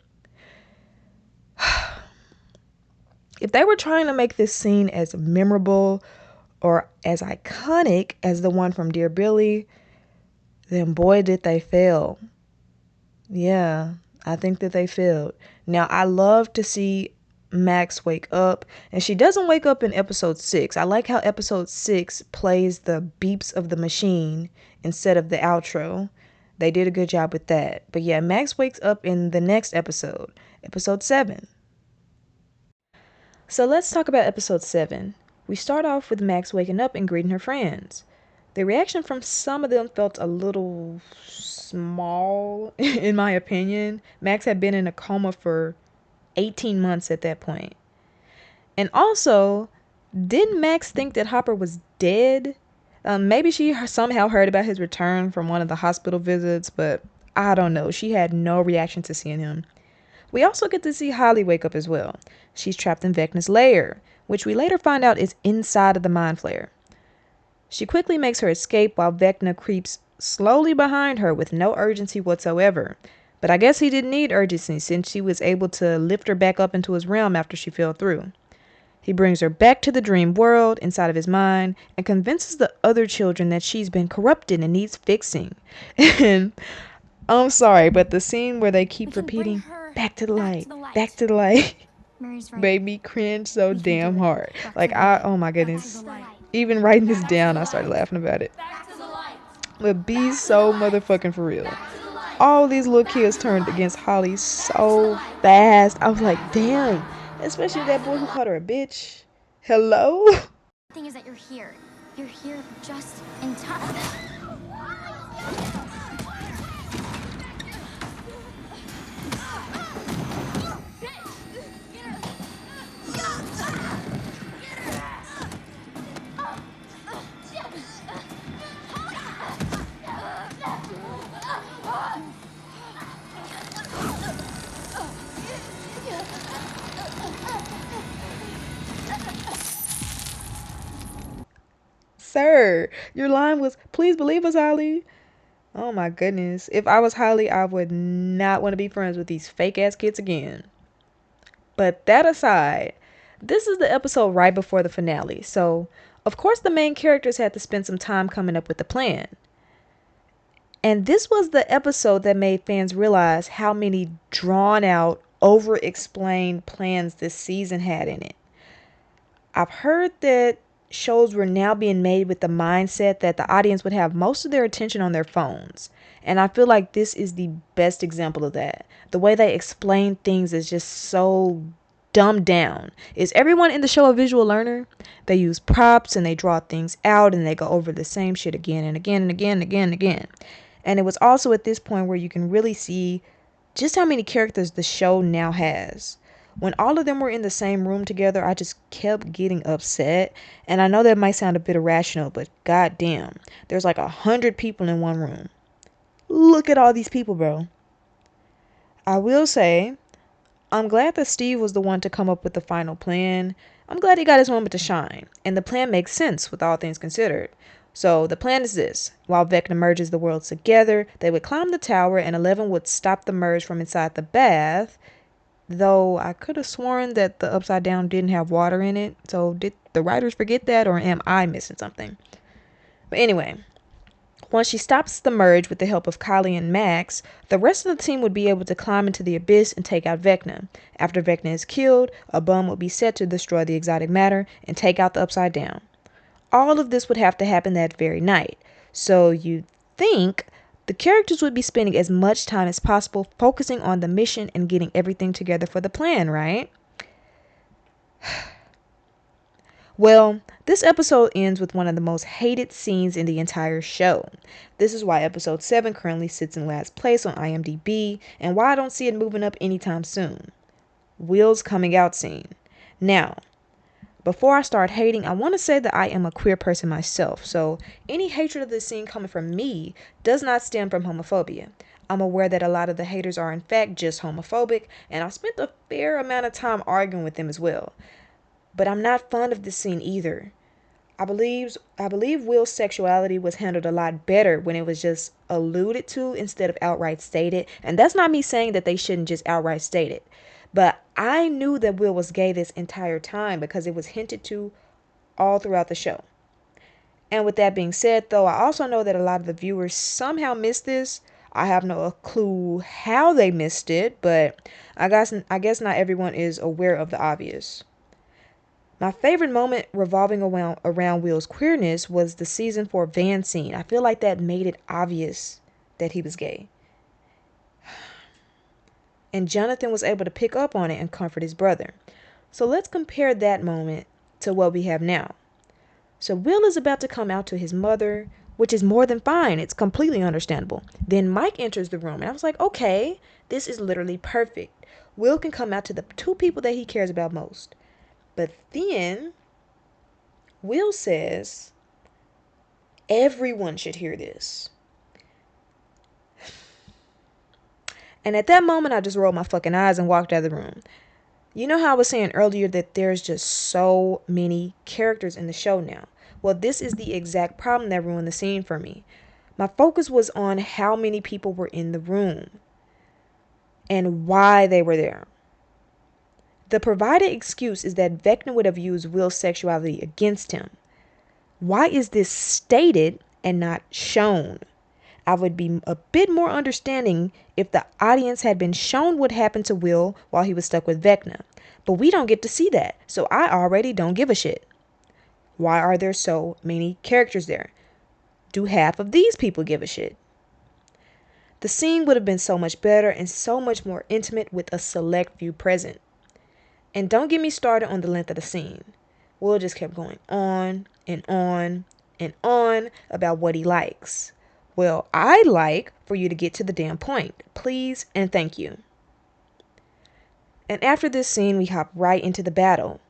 If they were trying to make this scene as memorable or as iconic as the one from Dear Billy, then boy did they fail. Yeah, I think that they failed. Now, I love to see Max wake up, and she doesn't wake up in episode 6. I like how episode 6 plays the beeps of the machine instead of the outro. They did a good job with that. But yeah, Max wakes up in the next episode, episode 7. So let's talk about episode 7. We start off with Max waking up and greeting her friends. The reaction from some of them felt a little small, in my opinion. Max had been in a coma for 18 months at that point. And also, didn't Max think that Hopper was dead? Maybe she somehow heard about his return from one of the hospital visits, but I don't know. She had no reaction to seeing him. We also get to see Holly wake up as well. She's trapped in Vecna's lair, which we later find out is inside of the Mind Flayer. She quickly makes her escape while Vecna creeps slowly behind her with no urgency whatsoever. But I guess he didn't need urgency since she was able to lift her back up into his realm after she fell through. He brings her back to the dream world inside of his mind and convinces the other children that she's been corrupted and needs fixing. And I'm sorry, but the scene where they keep repeating, back to the light, back to the light, made me cringe so damn hard. Like, oh my goodness. Even writing this down, I started laughing about it. But be so motherfucking for real. All these little kids turned against Holly so fast. I was like, damn. Especially that boy who called her a bitch. Hello? The thing is that you're here. You're here just in time. Sir, your line was, please believe us, Holly. Oh my goodness. If I was Holly, I would not want to be friends with these fake ass kids again. But that aside, this is the episode right before the finale. So, of course, the main characters had to spend some time coming up with the plan. And this was the episode that made fans realize how many drawn out, over-explained plans this season had in it. I've heard that shows were now being made with the mindset that the audience would have most of their attention on their phones. And I feel like this is the best example of that. The way they explain things is just so dumbed down. Is everyone in the show a visual learner? They use props and they draw things out and they go over the same shit again and again and again and again and again. And it was also at this point where you can really see just how many characters the show now has. When all of them were in the same room together, I just kept getting upset. And I know that might sound a bit irrational, but goddamn, there's like 100 people in one room. Look at all these people, bro. I will say, I'm glad that Steve was the one to come up with the final plan. I'm glad he got his moment to shine. And the plan makes sense with all things considered. So the plan is this. While Vecna merges the worlds together, they would climb the tower and Eleven would stop the merge from inside the bath. Though I could have sworn that the Upside Down didn't have water in it. So did the writers forget that, or am I missing something? But anyway, once she stops the merge with the help of Kylie and Max, the rest of the team would be able to climb into the abyss and take out Vecna. After Vecna is killed, a bomb would be set to destroy the exotic matter and take out the Upside Down. All of this would have to happen that very night. So you'd think the characters would be spending as much time as possible focusing on the mission and getting everything together for the plan, right? Well, this episode ends with one of the most hated scenes in the entire show. This is why episode 7 currently sits in last place on IMDb and why I don't see it moving up anytime soon. Will's coming out scene. Now, before I start hating, I want to say that I am a queer person myself, so any hatred of this scene coming from me does not stem from homophobia. I'm aware that a lot of the haters are in fact just homophobic, and I've spent a fair amount of time arguing with them as well. But I'm not fond of this scene either. I believe Will's sexuality was handled a lot better when it was just alluded to instead of outright stated, and that's not me saying that they shouldn't just outright state it. But I knew that Will was gay this entire time because it was hinted to all throughout the show. And with that being said, though, I also know that a lot of the viewers somehow missed this. I have no clue how they missed it, but I guess not everyone is aware of the obvious. My favorite moment revolving around Will's queerness was the season 4 van scene. I feel like that made it obvious that he was gay. And Jonathan was able to pick up on it and comfort his brother. So let's compare that moment to what we have now. So Will is about to come out to his mother, which is more than fine. It's completely understandable. Then Mike enters the room and I was like, okay, this is literally perfect. Will can come out to the two people that he cares about most. But then Will says, everyone should hear this. And at that moment, I just rolled my fucking eyes and walked out of the room. You know how I was saying earlier that there's just so many characters in the show now? Well, this is the exact problem that ruined the scene for me. My focus was on how many people were in the room and why they were there. The provided excuse is that Vecna would have used Will's sexuality against him. Why is this stated and not shown? I would be a bit more understanding if the audience had been shown what happened to Will while he was stuck with Vecna. But we don't get to see that, so I already don't give a shit. Why are there so many characters there? Do half of these people give a shit? The scene would have been so much better and so much more intimate with a select few present. And don't get me started on the length of the scene. Will just kept going on and on and on about what he likes. Well, I'd like for you to get to the damn point. Please and thank you. And after this scene, we hop right into the battle.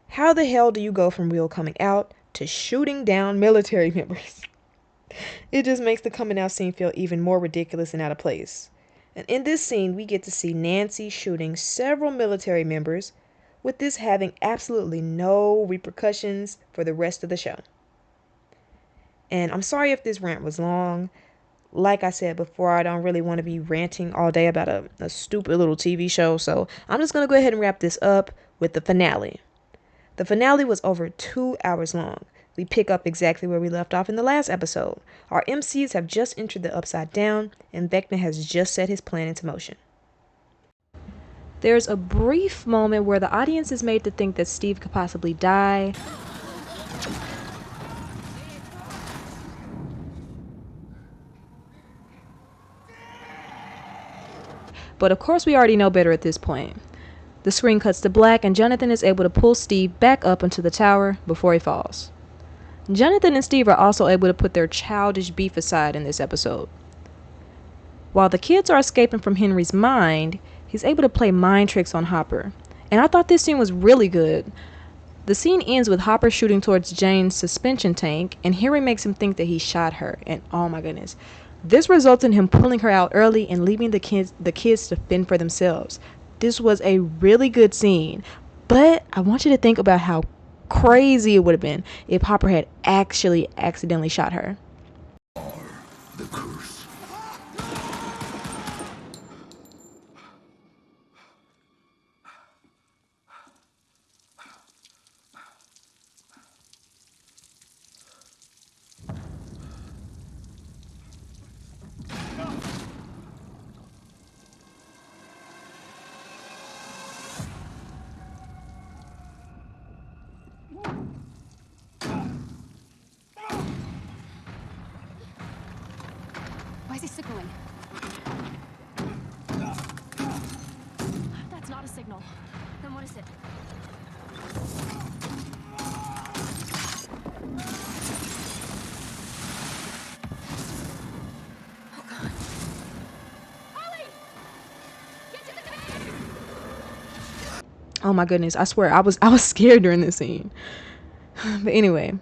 How the hell do you go from Will coming out to shooting down military members? It just makes the coming out scene feel even more ridiculous and out of place. And in this scene, we get to see Nancy shooting several military members, with this having absolutely no repercussions for the rest of the show. And I'm sorry if this rant was long. Like I said before, I don't really want to be ranting all day about a stupid little TV show. So I'm just going to go ahead and wrap this up with the finale. The finale was over 2 hours long. We pick up exactly where we left off in the last episode. Our MCs have just entered the Upside Down, and Vecna has just set his plan into motion. There's a brief moment where the audience is made to think that Steve could possibly die. But of course we already know better at this point. The screen cuts to black and Jonathan is able to pull Steve back up into the tower before he falls. Jonathan and Steve are also able to put their childish beef aside in this episode. While the kids are escaping from Henry's mind, he's able to play mind tricks on Hopper. And I thought this scene was really good. The scene ends with Hopper shooting towards Jane's suspension tank, and Henry makes him think that he shot her. And oh my goodness. This results in him pulling her out early and leaving the kids to fend for themselves. This was a really good scene. But I want you to think about how crazy it would have been if Hopper had actually accidentally shot her. The curse. Why is he signaling? That's not a signal. Then what is it? Oh God. Ollie! Get to the command! Oh my goodness, I swear I was scared during this scene. But anyway,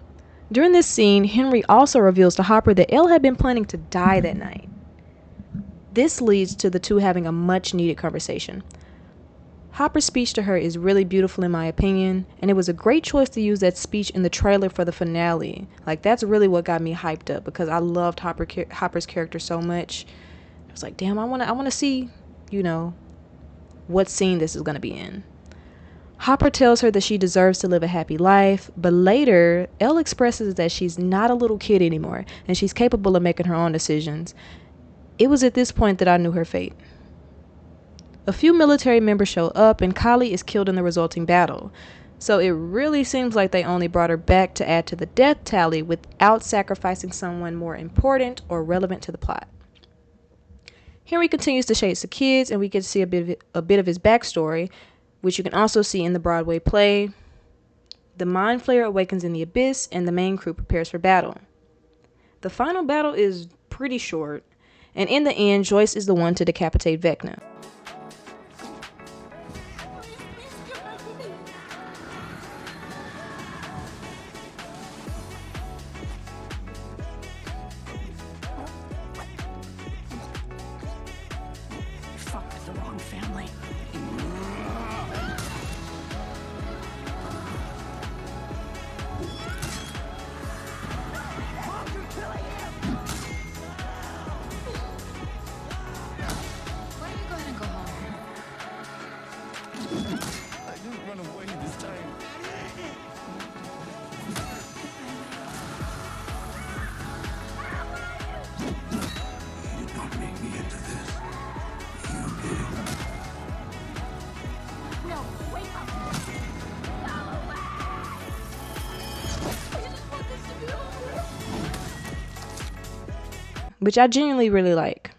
during this scene, Henry also reveals to Hopper that Elle had been planning to die that night. This leads to the two having a much needed conversation. Hopper's speech to her is really beautiful in my opinion, and it was a great choice to use that speech in the trailer for the finale. Like, that's really what got me hyped up, because I loved Hopper's character so much. I was like, damn, I want to see, what scene this is going to be in. Hopper tells her that she deserves to live a happy life, but later, Elle expresses that she's not a little kid anymore, and she's capable of making her own decisions. It was at this point that I knew her fate. A few military members show up, and Kali is killed in the resulting battle. So it really seems like they only brought her back to add to the death tally without sacrificing someone more important or relevant to the plot. Henry continues to chase the kids, and we get to see a bit of his backstory, which you can also see in the Broadway play. The Mind Flayer awakens in the abyss, and the main crew prepares for battle. The final battle is pretty short, and in the end, Joyce is the one to decapitate Vecna. Fuck with the wrong family. Why don't you go ahead and go home? I didn't run away this time. You did not make me into this. You did. No, wake up! Go away! I just want this to be over. Which I genuinely really like.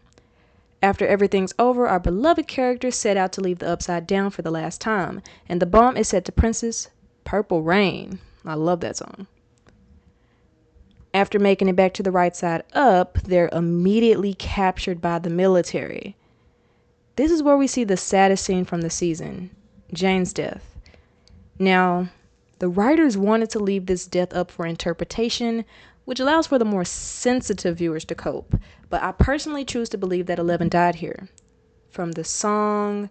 After everything's over, our beloved characters set out to leave the Upside Down for the last time, and the bomb is set to Prince's Purple Rain. I love that song. After making it back to the right side up, they're immediately captured by the military. This is where we see the saddest scene from the season, Jane's death. Now, the writers wanted to leave this death up for interpretation, which allows for the more sensitive viewers to cope. But I personally choose to believe that Eleven died here. From the song,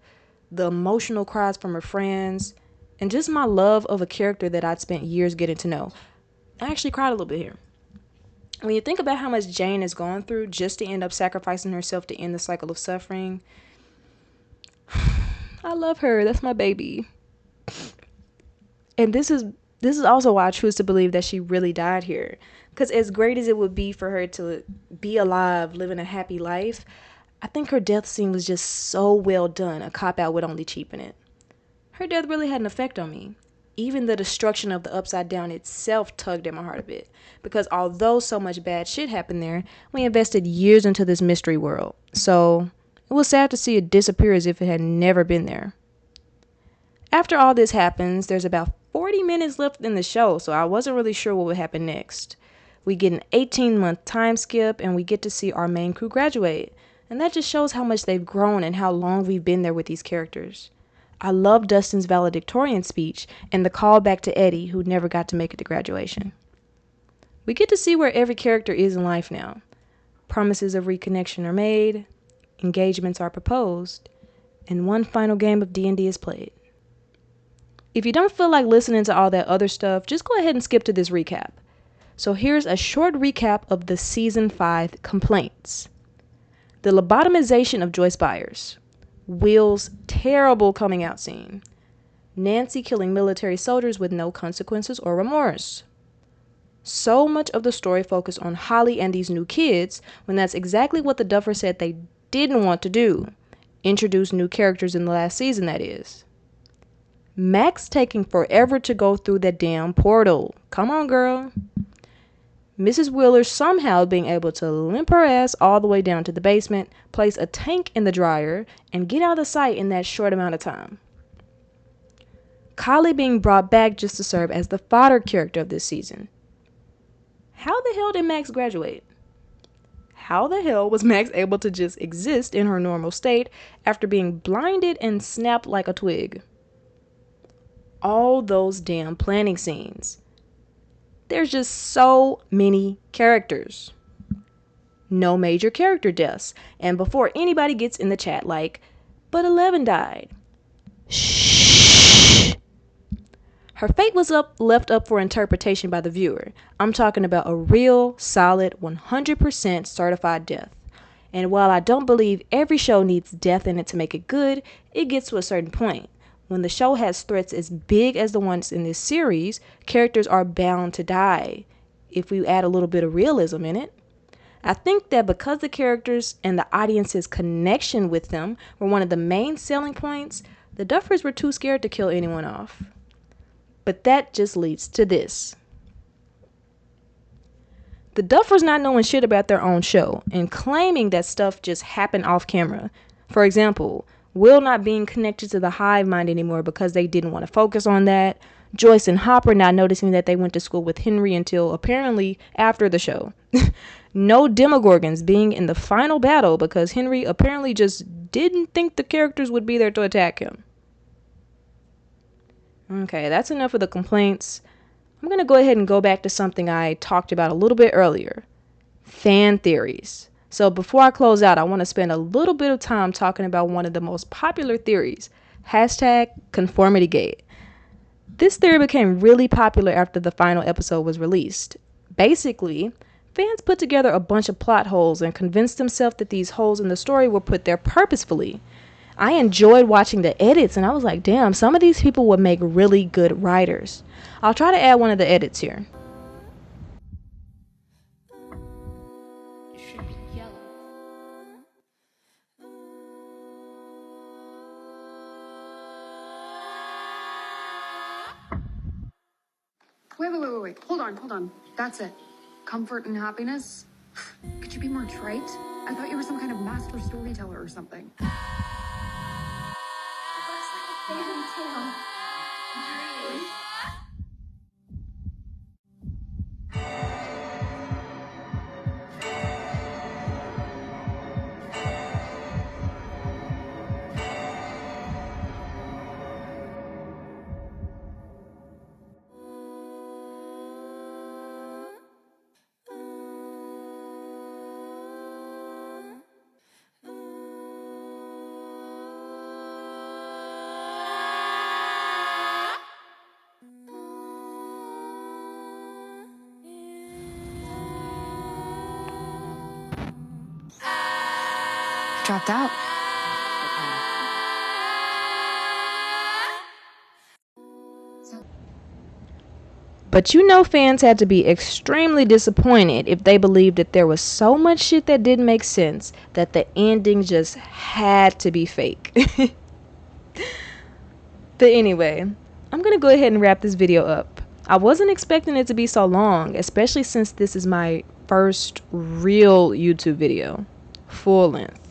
the emotional cries from her friends, and just my love of a character that I'd spent years getting to know. I actually cried a little bit here. When you think about how much Jane has gone through just to end up sacrificing herself to end the cycle of suffering, I love her. That's my baby. And this is also why I choose to believe that she really died here. Because as great as it would be for her to be alive, living a happy life, I think her death scene was just so well done, a cop-out would only cheapen it. Her death really had an effect on me. Even the destruction of the Upside Down itself tugged at my heart a bit. Because although so much bad shit happened there, we invested years into this mystery world. So it It was sad to see it disappear as if it had never been there. After all this happens, there's about 40 minutes left in the show, so I wasn't really sure what would happen next. We get an 18-month time skip, and we get to see our main crew graduate. And that just shows how much they've grown and how long we've been there with these characters. I love Dustin's valedictorian speech and the call back to Eddie, who never got to make it to graduation. We get to see where every character is in life now. Promises of reconnection are made, engagements are proposed, and one final game of D&D is played. If you don't feel like listening to all that other stuff, just go ahead and skip to this recap. So here's a short recap of the Season 5 complaints. The lobotomization of Joyce Byers. Will's terrible coming out scene. Nancy killing military soldiers with no consequences or remorse. So much of the story focused on Holly and these new kids, when that's exactly what the Duffers said they didn't want to do. Introduce new characters in the last season, that is. Max taking forever to go through that damn portal. Come on, girl. Mrs. Wheeler somehow being able to limp her ass all the way down to the basement, place a tank in the dryer, and get out of sight in that short amount of time. Kylie being brought back just to serve as the fodder character of this season. How the hell did Max graduate? How the hell was Max able to just exist in her normal state after being blinded and snapped like a twig? All those damn planning scenes. There's just so many characters. No major character deaths. And before anybody gets in the chat like, but 11 died. Shh. Her fate was left up for interpretation by the viewer. I'm talking about a real, solid, 100% certified death. And while I don't believe every show needs death in it to make it good, it gets to a certain point. When the show has threats as big as the ones in this series, characters are bound to die, if we add a little bit of realism in it. I think that because the characters and the audience's connection with them were one of the main selling points, the Duffers were too scared to kill anyone off. But that just leads to this. The Duffers not knowing shit about their own show and claiming that stuff just happened off camera. For example, Will not being connected to the hive mind anymore because they didn't want to focus on that. Joyce and Hopper not noticing that they went to school with Henry until apparently after the show. No Demogorgons being in the final battle because Henry apparently just didn't think the characters would be there to attack him. Okay, that's enough of the complaints. I'm going to go ahead and go back to something I talked about a little bit earlier. Fan theories. So before I close out, I want to spend a little bit of time talking about one of the most popular theories. #ConformityGate. This theory became really popular after the final episode was released. Basically, fans put together a bunch of plot holes and convinced themselves that these holes in the story were put there purposefully. I enjoyed watching the edits and I was like, damn, some of these people would make really good writers. I'll try to add one of the edits here. Wait. Hold on. That's it. Comfort and happiness? Could you be more trite? I thought you were some kind of master storyteller or something. Dropped out. But you know fans had to be extremely disappointed if they believed that there was so much shit that didn't make sense that the ending just had to be fake. But anyway, I'm gonna go ahead and wrap this video up. I wasn't expecting it to be so long, especially since this is my first real YouTube video, full length.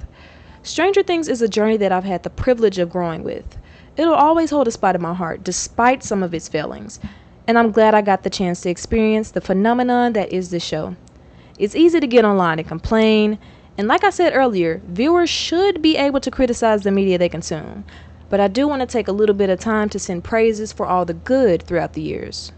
Stranger Things is a journey that I've had the privilege of growing with. It'll always hold a spot in my heart, despite some of its failings. And I'm glad I got the chance to experience the phenomenon that is this show. It's easy to get online and complain, and like I said earlier, viewers should be able to criticize the media they consume. But I do want to take a little bit of time to send praises for all the good throughout the years.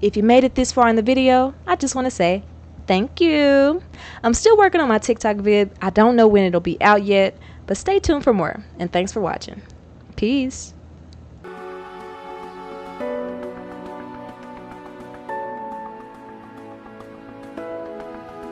If you made it this far in the video, I just want to say thank you. I'm still working on my TikTok vid. I don't know when it'll be out yet, but stay tuned for more. And thanks for watching. Peace.